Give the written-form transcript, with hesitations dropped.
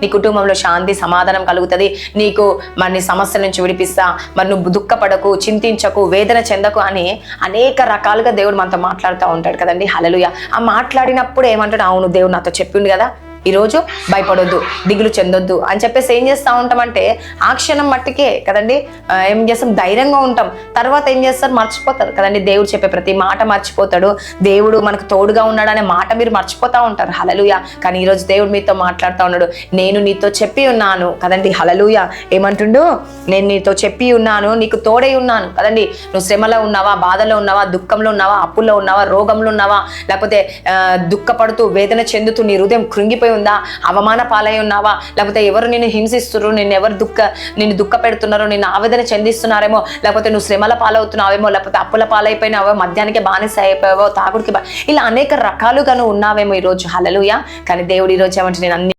నీ కుటుంబంలో శాంతి సమాధానం కలుగుతుంది. నీకు మరి నీ సమస్యల నుంచి విడిపిస్తా, మరి నువ్వు దుఃఖపడకు, చింతించకు, వేదన చెందకు అని అనేక రకాలుగా దేవుడు మనతో మాట్లాడుతూ ఉంటాడు కదండి. హల్లెలూయా. ఆ మాట్లాడినప్పుడు ఏమంటాడు, అవును దేవుడు నాతో చెప్పిండు కదా, ఈరోజు భయపడొద్దు, దిగులు చెందొద్దు అని చెప్పేసి ఏం చేస్తూ ఉంటామంటే ఆ క్షణం మట్టికే కదండి ఏం చేస్తాం, ధైర్యంగా ఉంటాం. తర్వాత ఏం చేస్తారు, మర్చిపోతారు కదండి. దేవుడు చెప్పే ప్రతి మాట మర్చిపోతాడు. దేవుడు మనకు తోడుగా ఉన్నాడనే మాట మీరు మర్చిపోతూ ఉంటారు. హల్లెలూయా. కానీ ఈరోజు దేవుడు మీతో మాట్లాడుతూ ఉన్నాడు, నేను నీతో చెప్పి ఉన్నాను కదండి. హల్లెలూయా. ఏమంటుండు, నేను నీతో చెప్పి ఉన్నాను, నీకు తోడై ఉన్నాను కదండి. నువ్వు శ్రమలో ఉన్నావా, బాధలో ఉన్నావా, దుఃఖంలో ఉన్నావా, అప్పుల్లో ఉన్నావా, రోగంలో ఉన్నావా, లేకపోతే దుఃఖపడుతూ వేదన చెందుతూ నీ హృదయం కృంగిపోయి ఉందా, అవమాన పాలై ఉన్నావా, లేకపోతే ఎవరు నిన్ను హింసిస్తున్నారు, నిన్ను దుఃఖ పెడుతున్నారు, నిన్ను ఆవేదన చెందిస్తున్నారేమో, లేకపోతే నువ్వు శ్రమల పాలవుతున్నావేమో, లేకపోతే అప్పుల పాలైపోయినావో, మద్యానికి బానిస అయిపోయావో, తాగుడికి ఇలా అనేక రకాలుగా నువ్వు ఉన్నావేమో ఈరోజు. హల్లెలూయా. కానీ దేవుడు ఈరోజు ఏమంటే నేను అన్ని